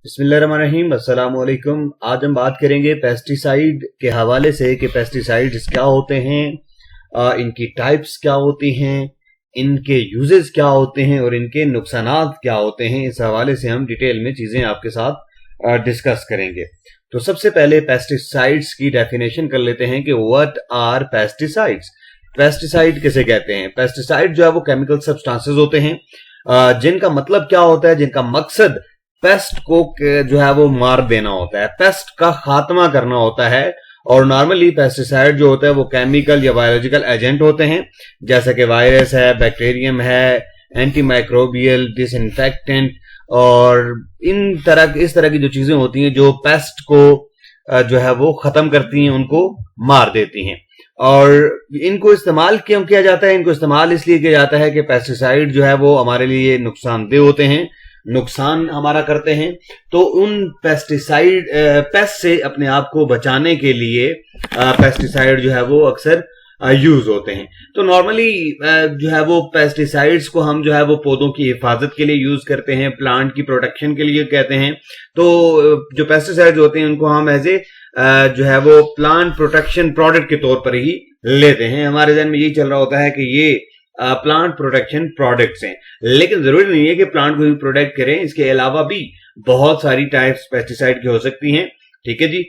बिस्मिल्लाहिर्रहमानिर्रहीम, अस्सलाम वालेकुम। आज हम बात करेंगे पेस्टिसाइड के हवाले से कि पेस्टिसाइड्स क्या होते हैं, इनकी टाइप्स क्या होती हैं, इनके यूजेस क्या होते हैं और इनके नुकसानात क्या होते हैं। इस हवाले से हम डिटेल में चीजें आपके साथ डिस्कस करेंगे। तो सबसे पहले पेस्टिसाइड्स की डेफिनेशन कर लेते हैं कि व्हाट आर पेस्टिसाइड्स। पेस्टिसाइड किसे कहते हैं? पेस्टिसाइड जो है वो केमिकल सब्सटेंसेस होते हैं जिनका मतलब क्या होता है, जिनका मकसद पेस्ट को जो है वो मार देना होता है, पेस्ट का खात्मा करना होता है। और नॉर्मली पेस्टिसाइड जो होता है वो केमिकल या बायोलॉजिकल एजेंट होते हैं, जैसे कि वायरस है, बैक्टीरियम है, एंटीमाइक्रोबियल, डिसइंफेक्टेंट और इस तरह की जो चीजें होती हैं जो पेस्ट को जो है वो खत्म करती हैं, उनको मार देती हैं। और इनको इस्तेमाल क्यों किया जाता है? इनको इस्तेमाल इसलिए किया जाता है कि पेस्टिसाइड जो है वो हमारे लिए नुकसानदेह होते हैं, नुकसान हमारा करते हैं। तो उन पेस्ट से अपने आप को बचाने के लिए पेस्टिसाइड जो है वो अक्सर यूज होते हैं। तो नॉर्मली जो है वो पेस्टिसाइड्स को हम जो है वो पौधों की हिफाजत के लिए यूज करते हैं, प्लांट की प्रोटेक्शन के लिए कहते हैं। तो जो पेस्टिसाइड्स होते हैं उनको हम एज ए जो है वो प्लांट प्रोटेक्शन प्रोडक्ट के तौर पर ही लेते हैं। हमारे जहन में यही चल रहा होता है कि ये प्लांट प्रोटेक्शन प्रोडक्ट्स हैं, लेकिन जरूरी नहीं है कि प्लांट को भी प्रोटेक्ट करें। इसके अलावा भी बहुत सारी टाइप्स पेस्टिसाइड की हो सकती हैं। ठीक है जी।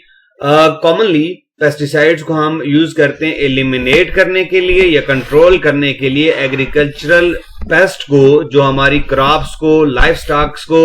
कॉमनली पेस्टिसाइड्स को हम यूज करते हैं एलिमिनेट करने के लिए या कंट्रोल करने के लिए एग्रीकल्चरल पेस्ट को, जो हमारी क्रॉप्स को, लाइफ स्टॉक्स को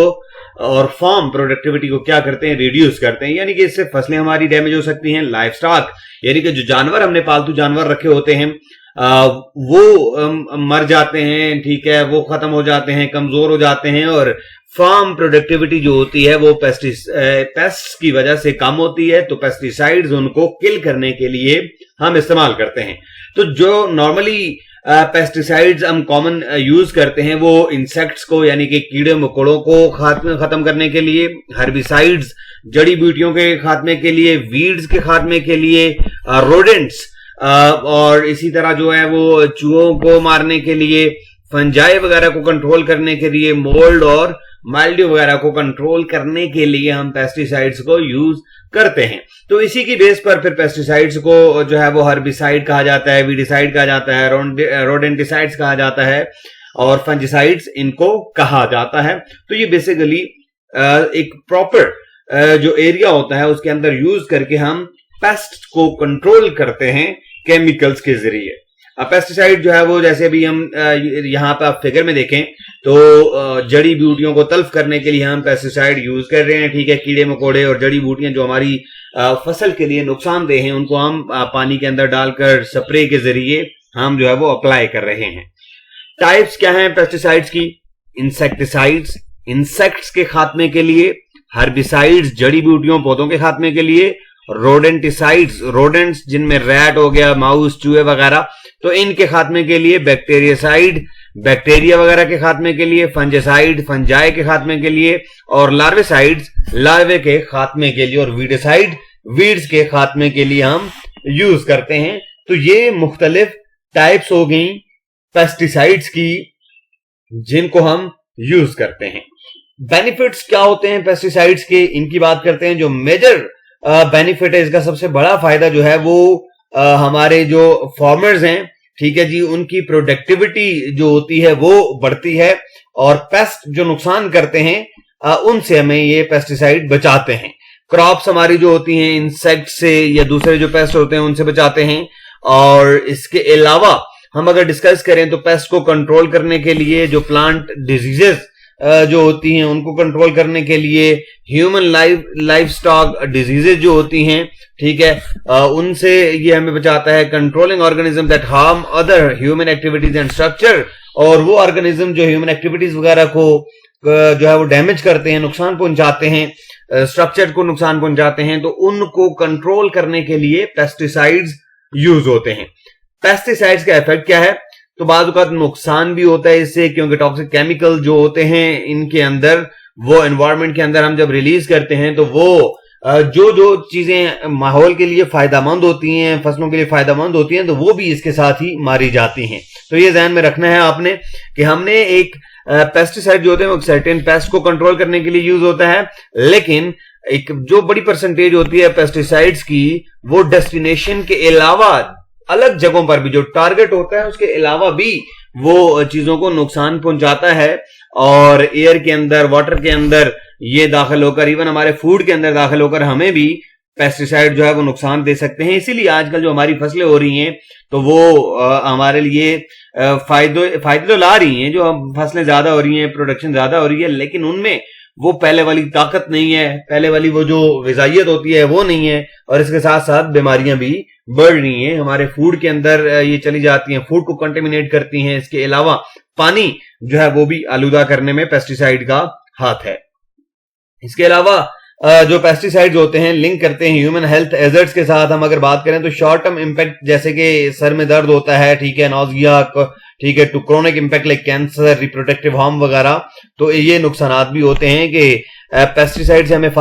और फार्म प्रोडक्टिविटी को क्या करते हैं, रिड्यूस करते हैं। यानी कि इससे फसलें हमारी डैमेज हो सकती हैं। लाइफ स्टॉक यानी कि जो जानवर हमने पालतू जानवर रखे होते हैं वो मर जाते हैं, ठीक है, वो खत्म हो जाते हैं, कमजोर हो जाते हैं। और फार्म प्रोडक्टिविटी जो होती है वो पेस्ट की वजह से कम होती है। तो पेस्टिसाइड्स उनको किल करने के लिए हम इस्तेमाल करते हैं। तो जो नॉर्मली पेस्टिसाइड्स हम कॉमन यूज करते हैं वो इंसेक्ट्स को यानी कि कीड़े मकोड़ों को खत्म करने के लिए, हर्बिसाइड्स जड़ी बूटियों के खात्मे के लिए, वीड्स के खात्मे के लिए, रोडेंट्स और इसी तरह जो है वो चूहों को मारने के लिए, फंजाई वगैरह को कंट्रोल करने के लिए, मोल्ड और माइल्ड्यू वगैरह को कंट्रोल करने के लिए हम पेस्टिसाइड्स को यूज करते हैं। तो इसी की बेस पर फिर पेस्टिसाइड्स को जो है वो हर्बिसाइड कहा जाता है, वीडिसाइड कहा जाता है, रोडेंटिसाइड्स कहा जाता है और फंजिसाइड्स इनको कहा जाता है। तो ये बेसिकली एक प्रॉपर जो एरिया होता है उसके अंदर यूज करके हम पेस्ट को कंट्रोल करते हैं केमिकल्स के जरिए। अब पेस्टिसाइड जो है वो जैसे भी हम यहाँ पे आप फिगर में देखें तो जड़ी बूटियों को तल्फ करने के लिए हम पेस्टिसाइड यूज कर रहे हैं। ठीक है, कीड़े मकोड़े और जड़ी बूटियां जो हमारी फसल के लिए नुकसानदेह हैं उनको हम पानी के अंदर डालकर स्प्रे के जरिए हम जो है वो अप्लाई कर रहे हैं। टाइप्स क्या हैं पेस्टिसाइड्स की? इंसेक्टिसाइड्स इंसेक्ट्स के खात्मे के लिए, हर्बिसाइड्स जड़ी बूटियों पौधों के खात्मे के लिए, रोडेंटिसाइड्स रोडेंट्स जिनमें रैट हो गया, माउस, चूहे वगैरह, तो इनके खात्मे के लिए, बैक्टीरियासाइड बैक्टीरिया वगैरह के खात्मे के लिए, फंजासाइड फंजाई के खात्मे के लिए और लार्वेसाइड्स लार्वे के खात्मे के लिए और वीडिसाइड वीड्स के खात्मे के लिए हम यूज करते हैं। तो ये मुख्तलिफ टाइप्स हो गई पेस्टिसाइड्स की जिनको हम यूज करते हैं। बेनिफिट्स क्या होते हैं पेस्टिसाइड्स के, इनकी बात करते हैं। जो मेजर बेनिफिट है, इसका सबसे बड़ा फायदा जो है वो हमारे जो फार्मर्स हैं, ठीक है जी, उनकी प्रोडक्टिविटी जो होती है वो बढ़ती है और पेस्ट जो नुकसान करते हैं उनसे हमें ये पेस्टिसाइड बचाते हैं। क्रॉप्स हमारी जो होती हैं इंसेक्ट से या दूसरे जो पेस्ट होते हैं उनसे बचाते हैं। और इसके अलावा हम अगर डिस्कस करें तो पेस्ट को कंट्रोल करने के लिए, जो प्लांट डिजीजेस जो होती हैं उनको कंट्रोल करने के लिए, ह्यूमन लाइफ स्टॉक डिजीजेज जो होती हैं, ठीक है, उनसे ये हमें बचाता है। Controlling organism that harm other human activities and structure, और वो ऑर्गेनिज्म जो ह्यूमन एक्टिविटीज वगैरह को जो है वो डैमेज करते हैं, नुकसान पहुंचाते हैं, स्ट्रक्चर को नुकसान पहुंचाते हैं, तो उनको कंट्रोल करने के लिए पेस्टिसाइड्स यूज होते हैं। पेस्टिसाइड्स का इफेक्ट क्या है? तो बाद का नुकसान भी होता है इससे, क्योंकि टॉक्सिक केमिकल जो होते हैं इनके अंदर, वो एनवायरनमेंट के अंदर हम जब रिलीज करते हैं तो वो जो चीजें माहौल के लिए फायदेमंद होती हैं, फसलों के लिए फायदेमंद होती हैं, तो वो भी इसके साथ ही मारी जाती हैं। तो ये ध्यान में रखना है आपने कि हमने एक पेस्टिसाइड जो होते हैं वो सर्टेन पेस्ट को कंट्रोल करने के लिए यूज होता है, लेकिन एक जो बड़ी परसेंटेज होती है पेस्टिसाइड्स की, वो डेस्टिनेशन के अलावा अलग जगहों पर भी, जो टारगेट होता है उसके अलावा भी वो चीजों को नुकसान पहुंचाता है, और एयर के अंदर, वाटर के अंदर ये दाखिल होकर, इवन हमारे फूड के अंदर दाखिल होकर हमें भी पेस्टिसाइड जो है वो नुकसान दे सकते हैं। इसीलिए आजकल जो हमारी फसलें हो रही हैं तो वो हमारे लिए फायदे तो ला रही हैं, जो फसलें ज्यादा हो रही हैं, प्रोडक्शन ज्यादा हो रही है, लेकिन उनमें वो पहले वाली ताकत नहीं है, पहले वाली वो जो ग़िज़ाइयत होती है वो नहीं है, और इसके साथ साथ बीमारियां भी बढ़ रही हैं, हमारे फूड के अंदर ये चली जाती हैं, फूड को कंटेमिनेट करती हैं। इसके अलावा पानी जो है वो भी आलूदा करने में पेस्टिसाइड का हाथ है। इसके अलावा जो पेस्टिसाइड्स होते हैं लिंक करते हैं ह्यूमन हेल्थ एजर्ट्स के साथ। हम अगर बात करें तो शॉर्ट टर्म इंपैक्ट, जैसे कि सर में दर्द होता है, ठीक है, नौजिया, ठीक है, to chronic impact like cancer, reproductive harm वगैरह, तो ये नुकसानात भी होते हैं कि पेस्टिसाइड से हमें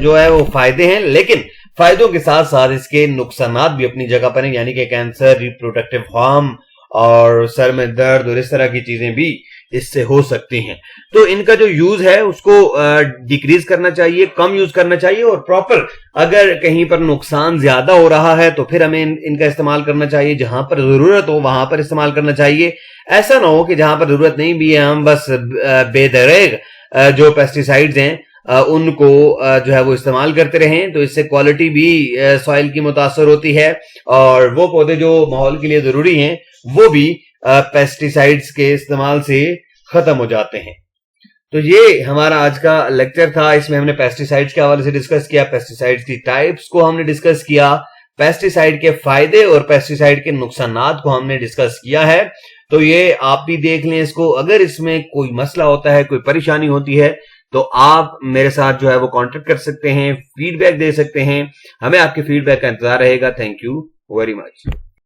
जो है वो फायदे हैं, लेकिन फायदों के साथ साथ इसके नुकसानात भी अपनी जगह पर हैं, यानी कि कैंसर, रिप्रोडक्टिव हार्म और सर में दर्द और इस तरह की चीजें भी इससे हो सकती हैं। तो इनका जो यूज है उसको डिक्रीज करना चाहिए, कम यूज करना चाहिए, और प्रॉपर अगर कहीं पर नुकसान ज्यादा हो रहा है तो फिर हमें इनका इस्तेमाल करना चाहिए, जहां पर जरूरत हो वहां पर इस्तेमाल करना चाहिए। ऐसा ना हो कि जहां पर जरूरत नहीं भी है हम बस बेदरेग जो पेस्टिसाइड्स हैं उनको जो है वो इस्तेमाल करते रहें, तो इससे क्वालिटी भी सॉइल की मुतासर होती है, और वो पौधे जो माहौल के लिए जरूरी हैं वो भी पेस्टिसाइड्स के इस्तेमाल से खत्म हो जाते हैं। तो ये हमारा आज का लेक्चर था, इसमें हमने पेस्टिसाइड्स के हवाले से डिस्कस किया, पेस्टिसाइड्स की टाइप्स को हमने डिस्कस किया, पेस्टिसाइड के फायदे और पेस्टिसाइड के नुकसानात को हमने डिस्कस किया है। तो ये आप भी देख लें इसको, अगर इसमें कोई मसला होता है, कोई परेशानी होती है, तो आप मेरे साथ जो है वो कांटेक्ट कर सकते हैं, फीडबैक दे सकते हैं, हमें आपके फीडबैक का इंतजार रहेगा। Thank you very much.